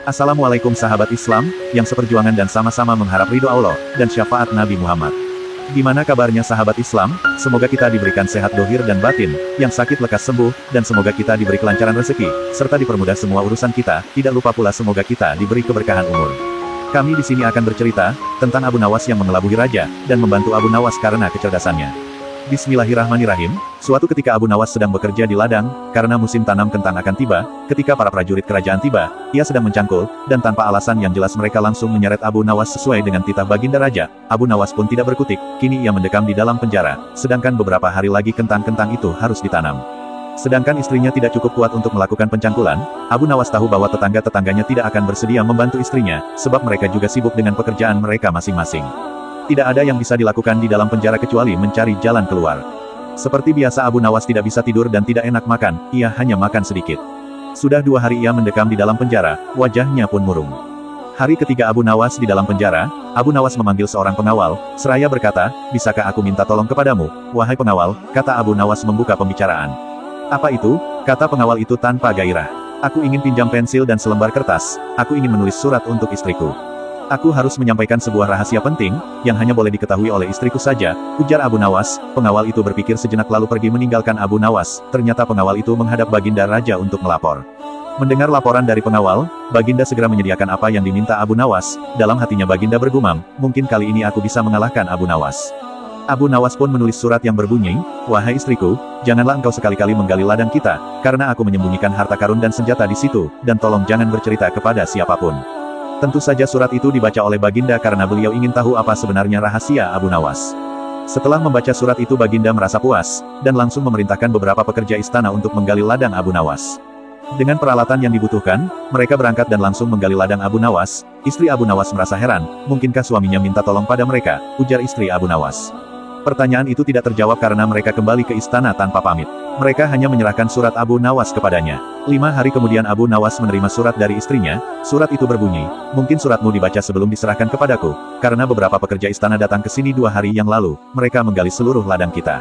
Assalamualaikum sahabat Islam, yang seperjuangan dan sama-sama mengharap ridho Allah, dan syafaat Nabi Muhammad. Gimana kabarnya sahabat Islam? Semoga kita diberikan sehat dohir dan batin, yang sakit lekas sembuh, dan semoga kita diberi kelancaran rezeki, serta dipermudah semua urusan kita, tidak lupa pula semoga kita diberi keberkahan umur. Kami di sini akan bercerita, tentang Abu Nawas yang mengelabuhi raja, dan membantu Abu Nawas karena kecerdasannya. Bismillahirrahmanirrahim, suatu ketika Abu Nawas sedang bekerja di ladang, karena musim tanam kentang akan tiba, ketika para prajurit kerajaan tiba, ia sedang mencangkul, dan tanpa alasan yang jelas mereka langsung menyeret Abu Nawas sesuai dengan titah baginda raja. Abu Nawas pun tidak berkutik, kini ia mendekam di dalam penjara, sedangkan beberapa hari lagi kentang-kentang itu harus ditanam. Sedangkan istrinya tidak cukup kuat untuk melakukan pencangkulan, Abu Nawas tahu bahwa tetangga-tetangganya tidak akan bersedia membantu istrinya, sebab mereka juga sibuk dengan pekerjaan mereka masing-masing. Tidak ada yang bisa dilakukan di dalam penjara kecuali mencari jalan keluar. Seperti biasa Abu Nawas tidak bisa tidur dan tidak enak makan, ia hanya makan sedikit. Sudah 2 hari ia mendekam di dalam penjara, wajahnya pun murung. Hari ketiga Abu Nawas di dalam penjara, Abu Nawas memanggil seorang pengawal, seraya berkata, "Bisakah aku minta tolong kepadamu, wahai pengawal?" kata Abu Nawas membuka pembicaraan. "Apa itu?" kata pengawal itu tanpa gairah. "Aku ingin pinjam pensil dan selembar kertas, aku ingin menulis surat untuk istriku. Aku harus menyampaikan sebuah rahasia penting, yang hanya boleh diketahui oleh istriku saja," ujar Abu Nawas. Pengawal itu berpikir sejenak lalu pergi meninggalkan Abu Nawas. Ternyata pengawal itu menghadap baginda raja untuk melapor. Mendengar laporan dari pengawal, baginda segera menyediakan apa yang diminta Abu Nawas. Dalam hatinya baginda bergumam, mungkin kali ini aku bisa mengalahkan Abu Nawas. Abu Nawas pun menulis surat yang berbunyi, "Wahai istriku, janganlah engkau sekali-kali menggali ladang kita, karena aku menyembunyikan harta karun dan senjata di situ, dan tolong jangan bercerita kepada siapapun." Tentu saja surat itu dibaca oleh baginda karena beliau ingin tahu apa sebenarnya rahasia Abu Nawas. Setelah membaca surat itu baginda merasa puas, dan langsung memerintahkan beberapa pekerja istana untuk menggali ladang Abu Nawas. Dengan peralatan yang dibutuhkan, mereka berangkat dan langsung menggali ladang Abu Nawas. Istri Abu Nawas merasa heran, mungkinkah suaminya minta tolong pada mereka, ujar istri Abu Nawas. Pertanyaan itu tidak terjawab karena mereka kembali ke istana tanpa pamit. Mereka hanya menyerahkan surat Abu Nawas kepadanya. 5 hari kemudian Abu Nawas menerima surat dari istrinya. Surat itu berbunyi, "Mungkin suratmu dibaca sebelum diserahkan kepadaku, karena beberapa pekerja istana datang ke sini 2 hari yang lalu, mereka menggali seluruh ladang kita.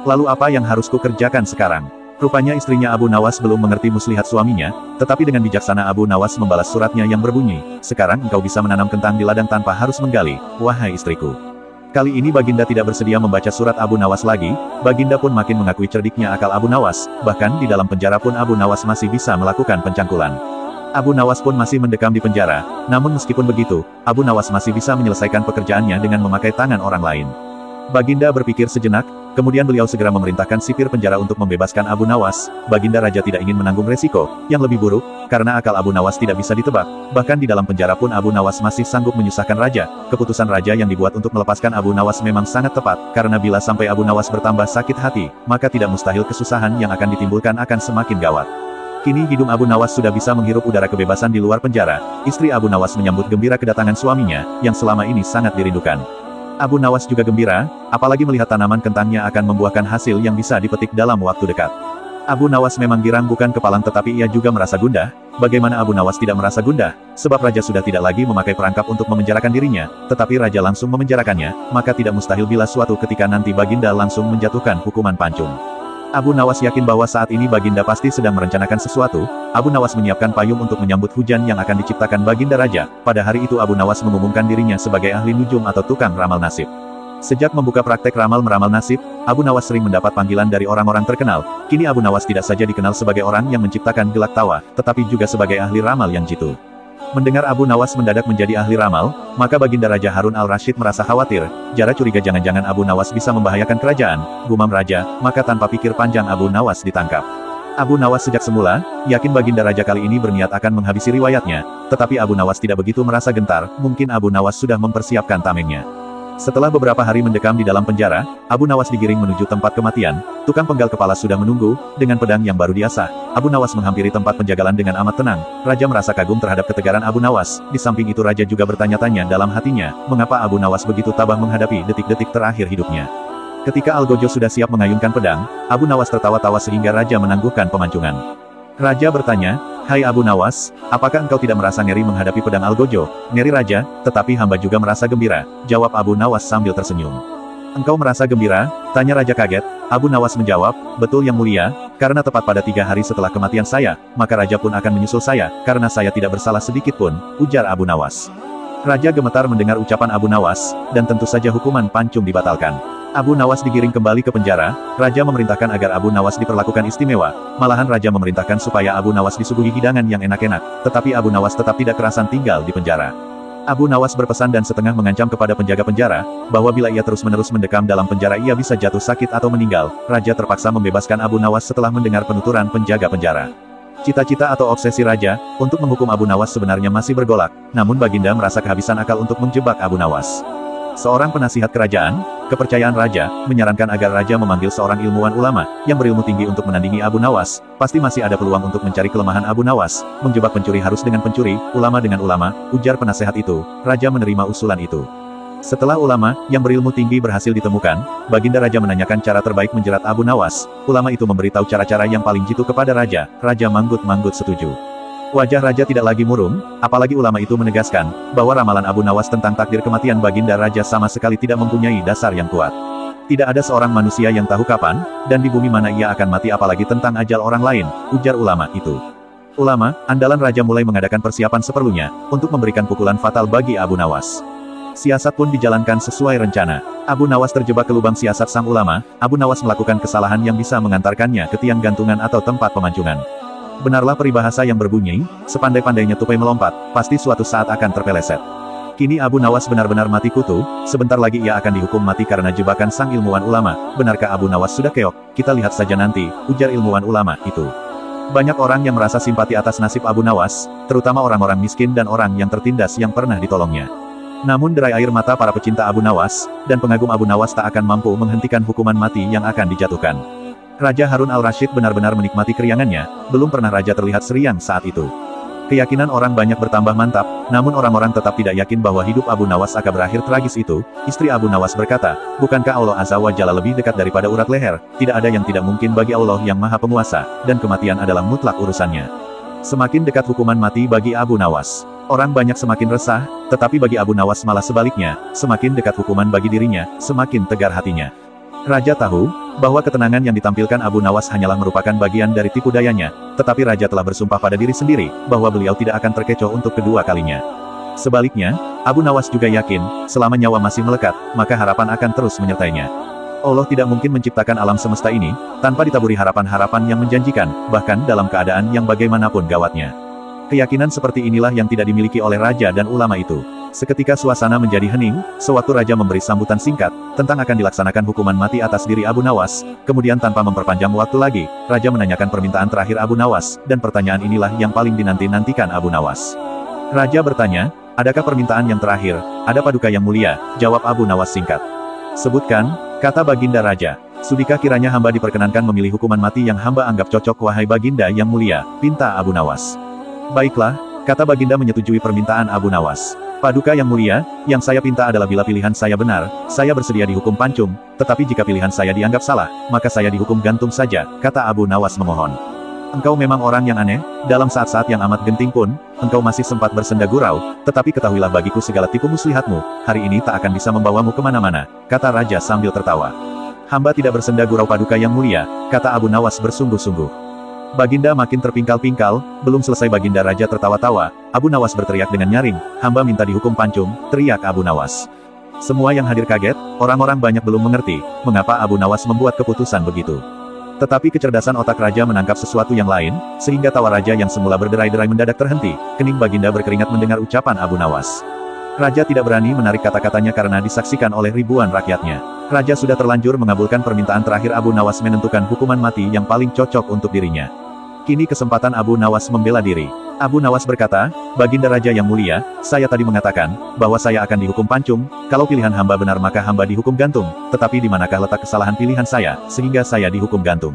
Lalu apa yang harus kukerjakan sekarang?" Rupanya istrinya Abu Nawas belum mengerti muslihat suaminya, tetapi dengan bijaksana Abu Nawas membalas suratnya yang berbunyi, "Sekarang engkau bisa menanam kentang di ladang tanpa harus menggali, wahai istriku." Kali ini baginda tidak bersedia membaca surat Abu Nawas lagi, baginda pun makin mengakui cerdiknya akal Abu Nawas, bahkan di dalam penjara pun Abu Nawas masih bisa melakukan pencangkulan. Abu Nawas pun masih mendekam di penjara, namun meskipun begitu, Abu Nawas masih bisa menyelesaikan pekerjaannya dengan memakai tangan orang lain. Baginda berpikir sejenak, kemudian beliau segera memerintahkan sipir penjara untuk membebaskan Abu Nawas. Baginda raja tidak ingin menanggung resiko yang lebih buruk, karena akal Abu Nawas tidak bisa ditebak. Bahkan di dalam penjara pun Abu Nawas masih sanggup menyusahkan raja. Keputusan raja yang dibuat untuk melepaskan Abu Nawas memang sangat tepat, karena bila sampai Abu Nawas bertambah sakit hati, maka tidak mustahil kesusahan yang akan ditimbulkan akan semakin gawat. Kini hidung Abu Nawas sudah bisa menghirup udara kebebasan di luar penjara. Istri Abu Nawas menyambut gembira kedatangan suaminya, yang selama ini sangat dirindukan. Abu Nawas juga gembira, apalagi melihat tanaman kentangnya akan membuahkan hasil yang bisa dipetik dalam waktu dekat. Abu Nawas memang girang bukan kepalang tetapi ia juga merasa gundah. Bagaimana Abu Nawas tidak merasa gundah? Sebab raja sudah tidak lagi memakai perangkap untuk memenjarakan dirinya, tetapi raja langsung memenjarakannya, maka tidak mustahil bila suatu ketika nanti baginda langsung menjatuhkan hukuman pancung. Abu Nawas yakin bahwa saat ini baginda pasti sedang merencanakan sesuatu. Abu Nawas menyiapkan payung untuk menyambut hujan yang akan diciptakan baginda raja. Pada hari itu Abu Nawas mengumumkan dirinya sebagai ahli nujum atau tukang ramal nasib. Sejak membuka praktek ramal-meramal nasib, Abu Nawas sering mendapat panggilan dari orang-orang terkenal. Kini Abu Nawas tidak saja dikenal sebagai orang yang menciptakan gelak tawa, tetapi juga sebagai ahli ramal yang jitu. Mendengar Abu Nawas mendadak menjadi ahli ramal, maka baginda Raja Harun al-Rashid merasa khawatir. Jara curiga jangan-jangan Abu Nawas bisa membahayakan kerajaan, gumam raja, maka tanpa pikir panjang Abu Nawas ditangkap. Abu Nawas sejak semula, yakin baginda raja kali ini berniat akan menghabisi riwayatnya, tetapi Abu Nawas tidak begitu merasa gentar, mungkin Abu Nawas sudah mempersiapkan tamengnya. Setelah beberapa hari mendekam di dalam penjara, Abu Nawas digiring menuju tempat kematian. Tukang penggal kepala sudah menunggu, dengan pedang yang baru diasah. Abu Nawas menghampiri tempat penjagalan dengan amat tenang. Raja merasa kagum terhadap ketegaran Abu Nawas. Di samping itu raja juga bertanya-tanya dalam hatinya, mengapa Abu Nawas begitu tabah menghadapi detik-detik terakhir hidupnya. Ketika Algojo sudah siap mengayunkan pedang, Abu Nawas tertawa-tawa sehingga raja menangguhkan pemancingan. Raja bertanya, "Hai Abu Nawas, apakah engkau tidak merasa ngeri menghadapi pedang Algojo?" "Ngeri raja, tetapi hamba juga merasa gembira," jawab Abu Nawas sambil tersenyum. Engkau merasa gembira? Tanya Raja kaget. Abu Nawas menjawab, betul yang mulia, karena tepat pada 3 hari setelah kematian saya, maka Raja pun akan menyusul saya, karena saya tidak bersalah sedikit pun, ujar Abu Nawas. Raja gemetar mendengar ucapan Abu Nawas, dan tentu saja hukuman pancung dibatalkan. Abu Nawas digiring kembali ke penjara. Raja memerintahkan agar Abu Nawas diperlakukan istimewa, malahan Raja memerintahkan supaya Abu Nawas disuguhi hidangan yang enak-enak, tetapi Abu Nawas tetap tidak kerasan tinggal di penjara. Abu Nawas berpesan dan setengah mengancam kepada penjaga penjara, bahwa bila ia terus-menerus mendekam dalam penjara ia bisa jatuh sakit atau meninggal. Raja terpaksa membebaskan Abu Nawas setelah mendengar penuturan penjaga penjara. Cita-cita atau obsesi Raja, untuk menghukum Abu Nawas sebenarnya masih bergolak, namun Baginda merasa kehabisan akal untuk menjebak Abu Nawas. Seorang penasihat kerajaan, kepercayaan Raja, menyarankan agar Raja memanggil seorang ilmuwan ulama, yang berilmu tinggi untuk menandingi Abu Nawas. Pasti masih ada peluang untuk mencari kelemahan Abu Nawas, menjebak pencuri harus dengan pencuri, ulama dengan ulama, ujar penasehat itu. Raja menerima usulan itu. Setelah ulama, yang berilmu tinggi berhasil ditemukan, Baginda Raja menanyakan cara terbaik menjerat Abu Nawas. Ulama itu memberitahu cara-cara yang paling jitu kepada Raja. Raja manggut-manggut setuju. Wajah Raja tidak lagi murung, apalagi ulama itu menegaskan, bahwa ramalan Abu Nawas tentang takdir kematian Baginda Raja sama sekali tidak mempunyai dasar yang kuat. Tidak ada seorang manusia yang tahu kapan, dan di bumi mana ia akan mati apalagi tentang ajal orang lain, ujar ulama itu. Ulama, andalan Raja mulai mengadakan persiapan seperlunya, untuk memberikan pukulan fatal bagi Abu Nawas. Siasat pun dijalankan sesuai rencana. Abu Nawas terjebak ke lubang siasat sang ulama. Abu Nawas melakukan kesalahan yang bisa mengantarkannya ke tiang gantungan atau tempat pemancingan. Benarlah peribahasa yang berbunyi, sepandai-pandainya tupai melompat, pasti suatu saat akan terpeleset. Kini Abu Nawas benar-benar mati kutu, sebentar lagi ia akan dihukum mati karena jebakan sang ilmuwan ulama. Benarkah Abu Nawas sudah keok? Kita lihat saja nanti, ujar ilmuwan ulama itu. Banyak orang yang merasa simpati atas nasib Abu Nawas, terutama orang-orang miskin dan orang yang tertindas yang pernah ditolongnya. Namun derai air mata para pecinta Abu Nawas, dan pengagum Abu Nawas tak akan mampu menghentikan hukuman mati yang akan dijatuhkan. Raja Harun al-Rasyid benar-benar menikmati keriangannya, belum pernah Raja terlihat seriang saat itu. Keyakinan orang banyak bertambah mantap, namun orang-orang tetap tidak yakin bahwa hidup Abu Nawas akan berakhir tragis itu. Istri Abu Nawas berkata, bukankah Allah Azza wa Jalla lebih dekat daripada urat leher? Tidak ada yang tidak mungkin bagi Allah yang Maha Penguasa, dan kematian adalah mutlak urusannya. Semakin dekat hukuman mati bagi Abu Nawas, orang banyak semakin resah, tetapi bagi Abu Nawas malah sebaliknya, semakin dekat hukuman bagi dirinya, semakin tegar hatinya. Raja tahu, bahwa ketenangan yang ditampilkan Abu Nawas hanyalah merupakan bagian dari tipu dayanya, tetapi Raja telah bersumpah pada diri sendiri, bahwa beliau tidak akan terkecoh untuk kedua kalinya. Sebaliknya, Abu Nawas juga yakin, selama nyawa masih melekat, maka harapan akan terus menyertainya. Allah tidak mungkin menciptakan alam semesta ini, tanpa ditaburi harapan-harapan yang menjanjikan, bahkan dalam keadaan yang bagaimanapun gawatnya. Keyakinan seperti inilah yang tidak dimiliki oleh Raja dan ulama itu. Seketika suasana menjadi hening, sewaktu Raja memberi sambutan singkat, tentang akan dilaksanakan hukuman mati atas diri Abu Nawas, kemudian tanpa memperpanjang waktu lagi, Raja menanyakan permintaan terakhir Abu Nawas, dan pertanyaan inilah yang paling dinanti-nantikan Abu Nawas. Raja bertanya, adakah permintaan yang terakhir? Ada paduka yang mulia, jawab Abu Nawas singkat. Sebutkan, kata Baginda Raja. Sudikah kiranya hamba diperkenankan memilih hukuman mati yang hamba anggap cocok wahai Baginda yang mulia, pinta Abu Nawas. Baiklah, kata Baginda menyetujui permintaan Abu Nawas. Paduka yang mulia, yang saya pinta adalah bila pilihan saya benar, saya bersedia dihukum pancung, tetapi jika pilihan saya dianggap salah, maka saya dihukum gantung saja, kata Abu Nawas memohon. Engkau memang orang yang aneh, dalam saat-saat yang amat genting pun, engkau masih sempat bersenda gurau, tetapi ketahuilah bagiku segala tipu muslihatmu, hari ini tak akan bisa membawamu kemana-mana, kata Raja sambil tertawa. Hamba tidak bersenda gurau paduka yang mulia, kata Abu Nawas bersungguh-sungguh. Baginda makin terpingkal-pingkal, belum selesai Baginda Raja tertawa-tawa, Abu Nawas berteriak dengan nyaring, hamba minta dihukum pancung, teriak Abu Nawas. Semua yang hadir kaget, orang-orang banyak belum mengerti, mengapa Abu Nawas membuat keputusan begitu. Tetapi kecerdasan otak Raja menangkap sesuatu yang lain, sehingga tawa Raja yang semula berderai-derai mendadak terhenti, kening Baginda berkeringat mendengar ucapan Abu Nawas. Raja tidak berani menarik kata-katanya karena disaksikan oleh ribuan rakyatnya. Raja sudah terlanjur mengabulkan permintaan terakhir Abu Nawas menentukan hukuman mati yang paling cocok untuk dirinya. Kini kesempatan Abu Nawas membela diri. Abu Nawas berkata, Baginda Raja yang mulia, saya tadi mengatakan, bahwa saya akan dihukum pancung, kalau pilihan hamba benar maka hamba dihukum gantung, tetapi di manakah letak kesalahan pilihan saya, sehingga saya dihukum gantung.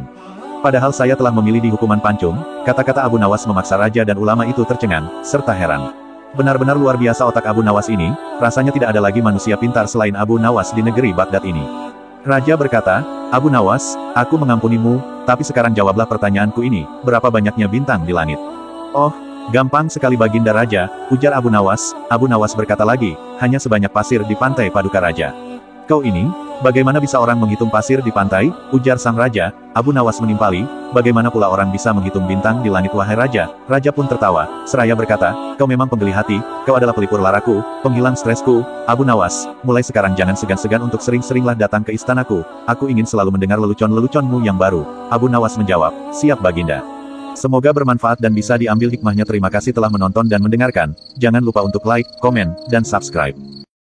Padahal saya telah memilih di hukuman pancung, kata-kata Abu Nawas memaksa Raja dan ulama itu tercengang, serta heran. Benar-benar luar biasa otak Abu Nawas ini, rasanya tidak ada lagi manusia pintar selain Abu Nawas di negeri Baghdad ini. Raja berkata, Abu Nawas, aku mengampunimu, tapi sekarang jawablah pertanyaanku ini, berapa banyaknya bintang di langit? Oh, gampang sekali Baginda Raja, ujar Abu Nawas. Abu Nawas berkata lagi, hanya sebanyak pasir di pantai Paduka Raja. Kau ini, Bagaimana bisa orang menghitung pasir di pantai? Ujar sang raja. Abu Nawas menimpali, bagaimana pula orang bisa menghitung bintang di langit wahai raja? Raja pun tertawa, seraya berkata, kau memang penggeli hati, kau adalah pelipur laraku, penghilang stresku. Abu Nawas, mulai sekarang jangan segan-segan untuk sering-seringlah datang ke istanaku, aku ingin selalu mendengar lelucon-leluconmu yang baru. Abu Nawas menjawab, siap Baginda. Semoga bermanfaat dan bisa diambil hikmahnya. Terima kasih telah menonton dan mendengarkan. Jangan lupa untuk like, komen, dan subscribe.